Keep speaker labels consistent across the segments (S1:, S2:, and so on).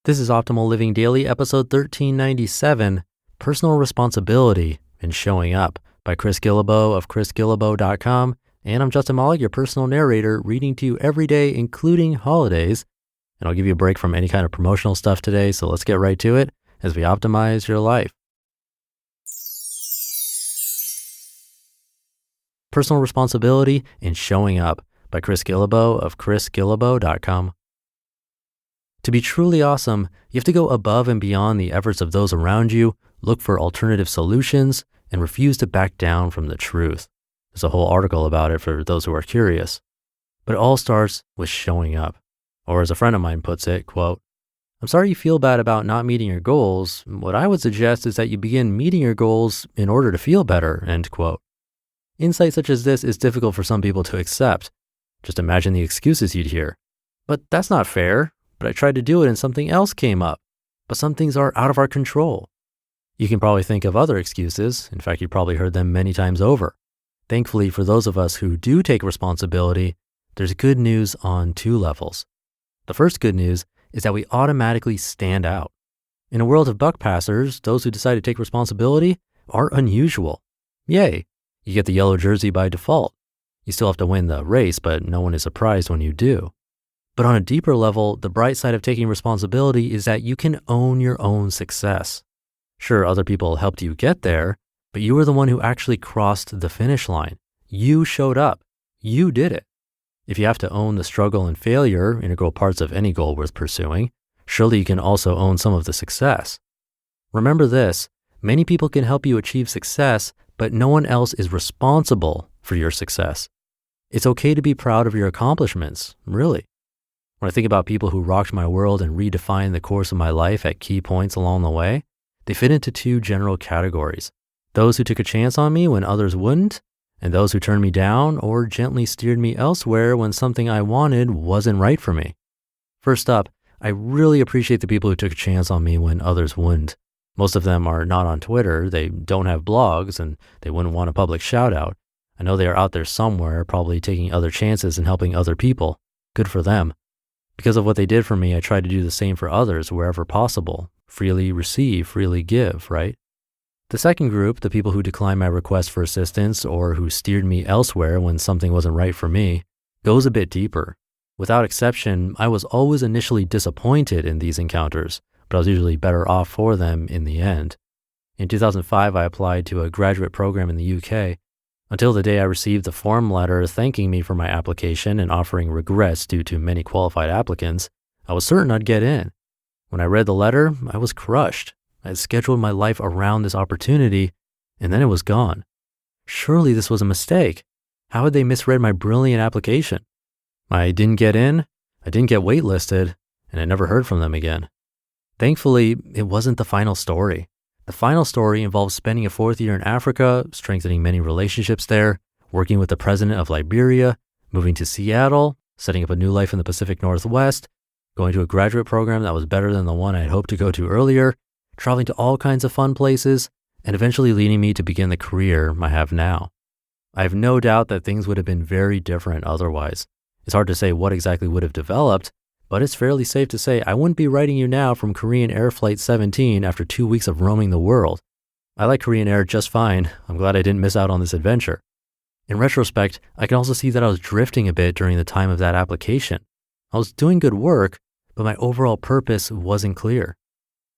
S1: This is Optimal Living Daily, episode 1397, Personal Responsibility and Showing Up by Chris Guillebeau of chrisguillebeau.com. And I'm Justin Mollig, your personal narrator, reading to you every day, including holidays. And I'll give you a break from any kind of promotional stuff today, so let's get right to it as we optimize your life. Personal Responsibility and Showing Up by Chris Guillebeau of chrisguillebeau.com. To be truly awesome, you have to go above and beyond the efforts of those around you, look for alternative solutions, and refuse to back down from the truth. There's a whole article about it for those who are curious. But it all starts with showing up. Or as a friend of mine puts it, quote, "I'm sorry you feel bad about not meeting your goals. What I would suggest is that you begin meeting your goals in order to feel better," end quote. Insight such as this is difficult for some people to accept. Just imagine the excuses you'd hear. But that's not fair. But I tried to do it and something else came up. But some things are out of our control. You can probably think of other excuses. In fact, you've probably heard them many times over. Thankfully, for those of us who do take responsibility, there's good news on two levels. The first good news is that we automatically stand out. In a world of buck passers, those who decide to take responsibility are unusual. Yay, you get the yellow jersey by default. You still have to win the race, but no one is surprised when you do. But on a deeper level, the bright side of taking responsibility is that you can own your own success. Sure, other people helped you get there, but you were the one who actually crossed the finish line. You showed up. You did it. If you have to own the struggle and failure, integral parts of any goal worth pursuing, surely you can also own some of the success. Remember this, many people can help you achieve success, but no one else is responsible for your success. It's okay to be proud of your accomplishments, really. When I think about people who rocked my world and redefined the course of my life at key points along the way, they fit into two general categories. Those who took a chance on me when others wouldn't, and those who turned me down or gently steered me elsewhere when something I wanted wasn't right for me. First up, I really appreciate the people who took a chance on me when others wouldn't. Most of them are not on Twitter, they don't have blogs, and they wouldn't want a public shout out. I know they are out there somewhere, probably taking other chances and helping other people. Good for them. Because of what they did for me, I try to do the same for others wherever possible. Freely receive, freely give, right? The second group, the people who declined my request for assistance or who steered me elsewhere when something wasn't right for me, goes a bit deeper. Without exception, I was always initially disappointed in these encounters, but I was usually better off for them in the end. In 2005, I applied to a graduate program in the UK. Until the day I received the form letter thanking me for my application and offering regrets due to many qualified applicants, I was certain I'd get in. When I read the letter, I was crushed. I had scheduled my life around this opportunity, and then it was gone. Surely this was a mistake. How had they misread my brilliant application? I didn't get in, I didn't get waitlisted, and I never heard from them again. Thankfully, it wasn't the final story. The final story involves spending a fourth year in Africa, strengthening many relationships there, working with the president of Liberia, moving to Seattle, setting up a new life in the Pacific Northwest, going to a graduate program that was better than the one I had hoped to go to earlier, traveling to all kinds of fun places, and eventually leading me to begin the career I have now. I have no doubt that things would have been very different otherwise. It's hard to say what exactly would have developed, but it's fairly safe to say I wouldn't be writing you now from Korean Air Flight 17 after 2 weeks of roaming the world. I like Korean Air just fine. I'm glad I didn't miss out on this adventure. In retrospect, I can also see that I was drifting a bit during the time of that application. I was doing good work, but my overall purpose wasn't clear.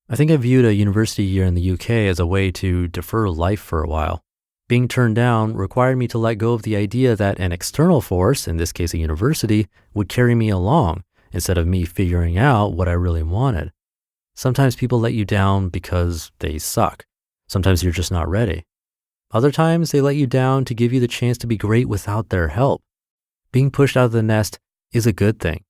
S1: I think I viewed a university year in the UK as a way to defer life for a while. Being turned down required me to let go of the idea that an external force, in this case a university, would carry me along, instead of me figuring out what I really wanted. Sometimes people let you down because they suck. Sometimes you're just not ready. Other times they let you down to give you the chance to be great without their help. Being pushed out of the nest is a good thing.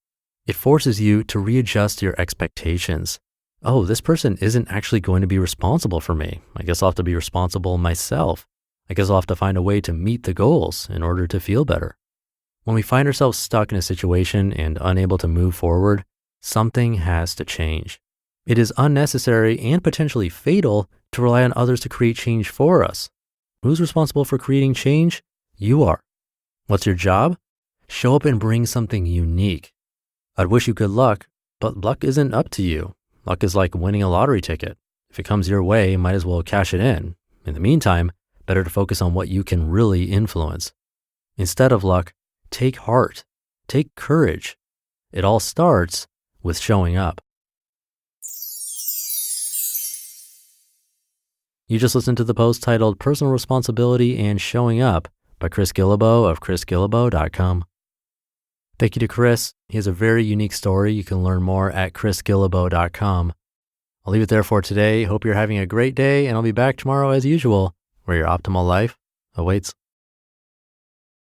S1: It forces you to readjust your expectations. Oh, this person isn't actually going to be responsible for me. I guess I'll have to be responsible myself. I guess I'll have to find a way to meet the goals in order to feel better. When we find ourselves stuck in a situation and unable to move forward, something has to change. It is unnecessary and potentially fatal to rely on others to create change for us. Who's responsible for creating change? You are. What's your job? Show up and bring something unique. I'd wish you good luck, but luck isn't up to you. Luck is like winning a lottery ticket. If it comes your way, might as well cash it in. In the meantime, better to focus on what you can really influence. Instead of luck, take heart, take courage. It all starts with showing up. You just listened to the post titled Personal Responsibility and Showing Up by Chris Guillebeau of chrisguillebeau.com. Thank you to Chris. He has a very unique story. You can learn more at chrisguillebeau.com. I'll leave it there for today. Hope you're having a great day, and I'll be back tomorrow as usual, where your optimal life awaits.